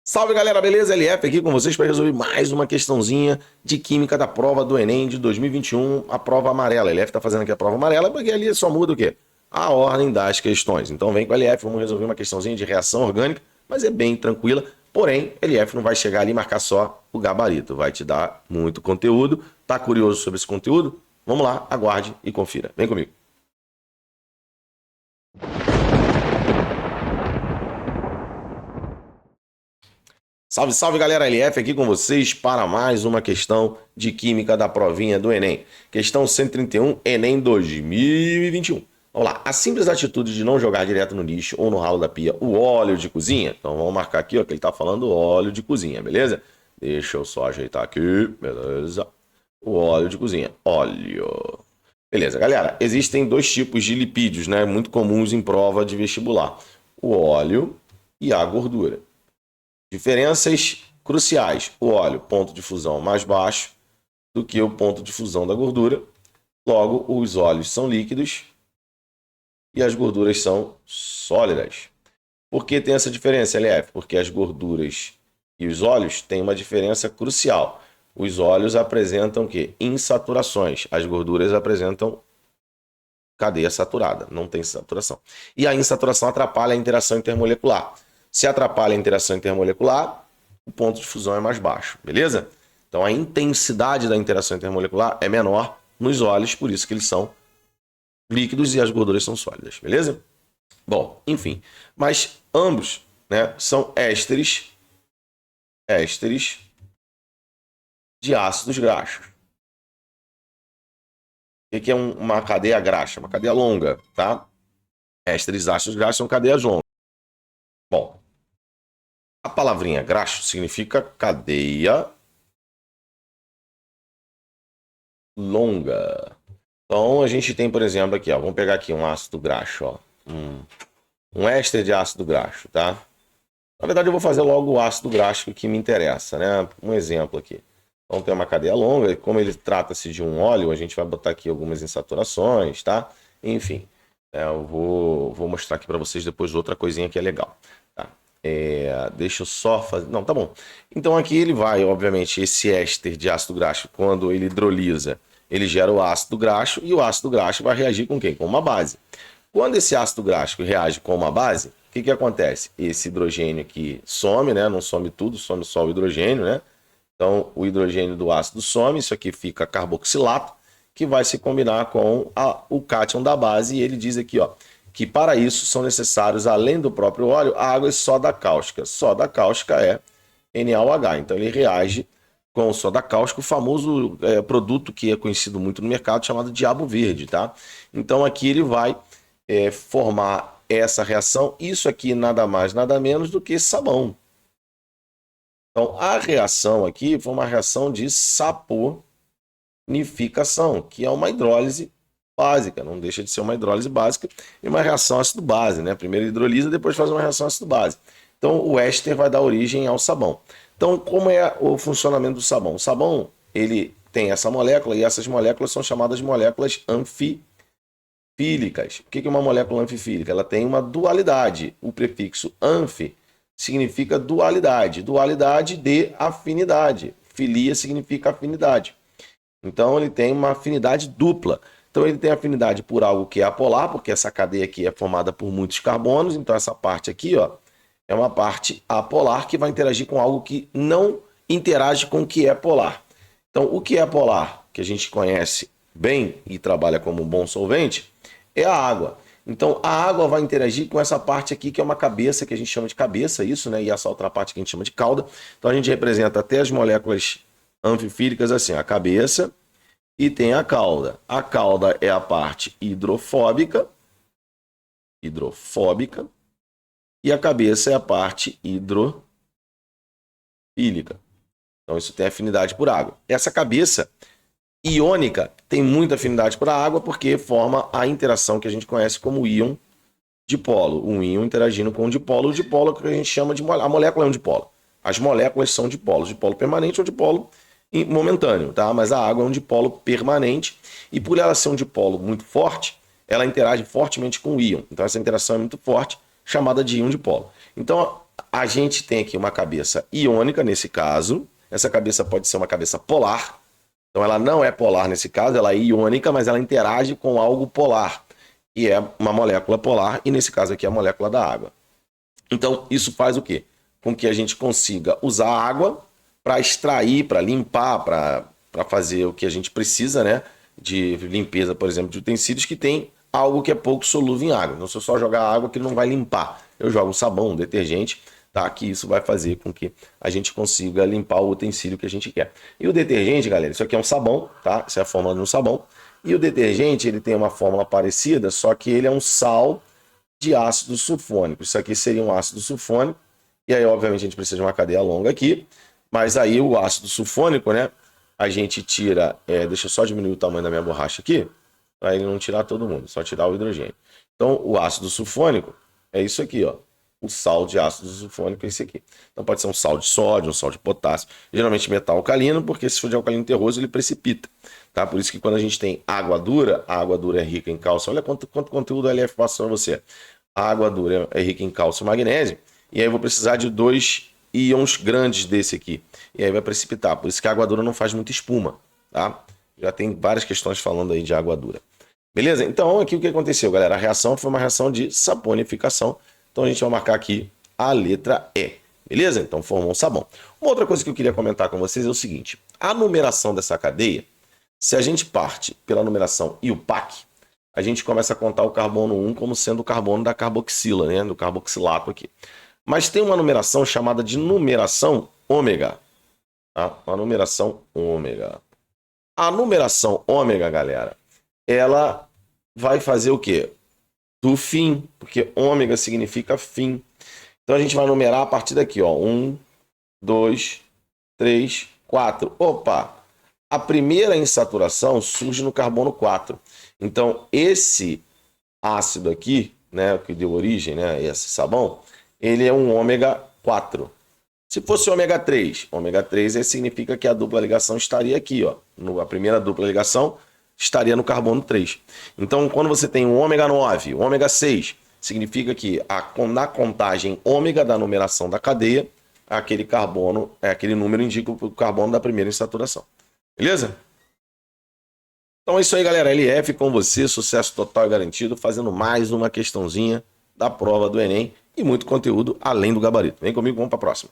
Salve galera, beleza? LF aqui com vocês para resolver mais uma questãozinha de química da prova do Enem de 2021, a prova amarela. A LF está fazendo aqui a prova amarela porque ali só muda o quê? A ordem das questões. Então vem com a LF, vamos resolver uma questãozinha de reação orgânica, mas é bem tranquila. Porém, a LF não vai chegar ali e marcar só o gabarito, vai te dar muito conteúdo. Tá curioso sobre esse conteúdo? Vamos lá, aguarde e confira. Vem comigo. Salve, salve galera, LF aqui com vocês para mais uma questão de química da provinha do Enem. Questão 131, Enem 2021. Vamos lá, a simples atitude de não jogar direto no lixo ou no ralo da pia o óleo de cozinha. Então vamos marcar aqui ó, que ele está falando óleo de cozinha, beleza? Deixa eu só ajeitar aqui, beleza? O óleo de cozinha, óleo. Beleza, galera, existem dois tipos de lipídios, né, muito comuns em prova de vestibular. O óleo e a gordura. Diferenças cruciais. O óleo, ponto de fusão mais baixo do que o ponto de fusão da gordura. Logo, os óleos são líquidos e as gorduras são sólidas. Por que tem essa diferença, LF? Porque as gorduras e os óleos têm uma diferença crucial. Os óleos apresentam o quê? Insaturações. As gorduras apresentam cadeia saturada, não tem saturação. E a insaturação atrapalha a interação intermolecular. Se atrapalha a interação intermolecular, o ponto de fusão é mais baixo, beleza? Então a intensidade da interação intermolecular é menor nos óleos, por isso que eles são líquidos e as gorduras são sólidas, beleza? Bom, enfim, mas ambos, né, são ésteres de ácidos graxos. O que é uma cadeia graxa? Uma cadeia longa, tá? Ésteres ácidos graxos são cadeias longas. Bom, a palavrinha graxo significa cadeia longa. Então a gente tem, por exemplo, aqui, ó, vamos pegar aqui um ácido graxo, ó, um éster de ácido graxo, tá? Na verdade eu vou fazer logo o ácido graxo que me interessa, né? Um exemplo aqui. Então tem uma cadeia longa, e como ele trata-se de um óleo, a gente vai botar aqui algumas insaturações, tá? Enfim, eu vou mostrar aqui para vocês depois outra coisinha que é legal, tá? Deixa eu só fazer... Não, tá bom. Então aqui ele vai, obviamente, esse éster de ácido graxo, quando ele hidrolisa, ele gera o ácido graxo e o ácido graxo vai reagir com quem? Com uma base. Quando esse ácido graxo reage com uma base, o que acontece? Esse hidrogênio aqui some, né? Não some tudo, some só o hidrogênio, né? Então o hidrogênio do ácido some, isso aqui fica carboxilato, que vai se combinar com o cátion da base, e ele diz aqui, ó, que para isso são necessários, além do próprio óleo, água e soda cáustica. Soda cáustica é NaOH, então ele reage com soda cáustica, o famoso produto que é conhecido muito no mercado, chamado diabo verde, tá? Então aqui ele vai formar essa reação, isso aqui nada mais, nada menos do que sabão. Então a reação aqui foi uma reação de saponificação, que é uma hidrólise básica, não deixa de ser uma hidrólise básica e uma reação ácido-base, né? Primeiro hidrolisa, depois faz uma reação ácido-base. Então o éster vai dar origem ao sabão. Então como é o funcionamento do sabão? O sabão, ele tem essa molécula e essas moléculas são chamadas de moléculas anfifílicas. O que é uma molécula anfifílica? Ela tem uma dualidade. O prefixo anfi significa dualidade. Dualidade de afinidade. Filia significa afinidade. Então ele tem uma afinidade dupla. Então ele tem afinidade por algo que é apolar, porque essa cadeia aqui é formada por muitos carbonos, então essa parte aqui, ó, é uma parte apolar que vai interagir com algo que não interage com o que é polar. Então o que é polar, que a gente conhece bem e trabalha como um bom solvente, é a água. Então a água vai interagir com essa parte aqui que é uma cabeça, que a gente chama de cabeça, isso, né? E essa outra parte que a gente chama de cauda. Então a gente representa até as moléculas anfifílicas assim, a cabeça, e tem a cauda. A cauda é a parte hidrofóbica, e a cabeça é a parte hidrofílica. Então isso tem afinidade por água. Essa cabeça iônica tem muita afinidade por água porque forma a interação que a gente conhece como íon dipolo. Um íon interagindo com um dipolo. O dipolo é o que a gente chama de molécula. A molécula é um dipolo. As moléculas são dipolos. Dipolo permanente ou dipolo momentâneo, tá? Mas a água é um dipolo permanente e por ela ser um dipolo muito forte, ela interage fortemente com o íon. Então essa interação é muito forte, chamada de íon dipolo. Então a gente tem aqui uma cabeça iônica nesse caso. Essa cabeça pode ser uma cabeça polar. Então ela não é polar nesse caso, ela é iônica, mas ela interage com algo polar, que é uma molécula polar, e nesse caso aqui é a molécula da água. Então isso faz o quê? Com que a gente consiga usar a água para extrair, para limpar, para fazer o que a gente precisa, né? De limpeza, por exemplo, de utensílios que tem algo que é pouco solúvel em água. Não se eu só jogar água que ele não vai limpar. Eu jogo um sabão, um detergente, tá? Que isso vai fazer com que a gente consiga limpar o utensílio que a gente quer. E o detergente, galera, isso aqui é um sabão, tá? Isso é a fórmula de um sabão. E o detergente, ele tem uma fórmula parecida, só que ele é um sal de ácido sulfônico. Isso aqui seria um ácido sulfônico. E aí, obviamente, a gente precisa de uma cadeia longa aqui. Mas aí o ácido sulfônico, né? A gente tira... deixa eu só diminuir o tamanho da minha borracha aqui, para ele não tirar todo mundo, só tirar o hidrogênio. Então, o ácido sulfônico é isso aqui, ó. O sal de ácido sulfônico é esse aqui. Então, pode ser um sal de sódio, um sal de potássio. Geralmente metal alcalino, porque se for de alcalino terroso, ele precipita. Tá? Por isso que quando a gente tem água dura, a água dura é rica em cálcio. Olha quanto conteúdo a LF passou para você. A água dura é rica em cálcio e magnésio. E aí eu vou precisar de 2 íons grandes desse aqui. E aí vai precipitar. Por isso que a água dura não faz muita espuma. Tá? Já tem várias questões falando aí de água dura. Beleza? Então, aqui o que aconteceu, galera? A reação foi uma reação de saponificação. Então, a gente vai marcar aqui a letra E. Beleza? Então, formou um sabão. Uma outra coisa que eu queria comentar com vocês é o seguinte. A numeração dessa cadeia, se a gente parte pela numeração IUPAC, a gente começa a contar o carbono 1 como sendo o carbono da carboxila, né? Do carboxilato aqui. Mas tem uma numeração chamada de numeração ômega. Tá? Uma numeração ômega. A numeração ômega, galera, ela vai fazer o quê? Do fim, porque ômega significa fim. Então a gente vai numerar a partir daqui, ó. 1, 2, 3, 4. Opa! A primeira insaturação surge no carbono 4. Então esse ácido aqui, né, que deu origem, né, esse sabão, ele é um ômega 4. Se fosse ômega 3 significa que a dupla ligação estaria aqui, ó. A primeira dupla ligação estaria no carbono 3. Então, quando você tem um ômega 9, ômega 6, significa que na contagem ômega da numeração da cadeia, aquele carbono, aquele número indica o carbono da primeira insaturação. Beleza? Então é isso aí, galera. LF com você, sucesso total e garantido, fazendo mais uma questãozinha da prova do Enem e muito conteúdo além do gabarito. Vem comigo, vamos para a próxima.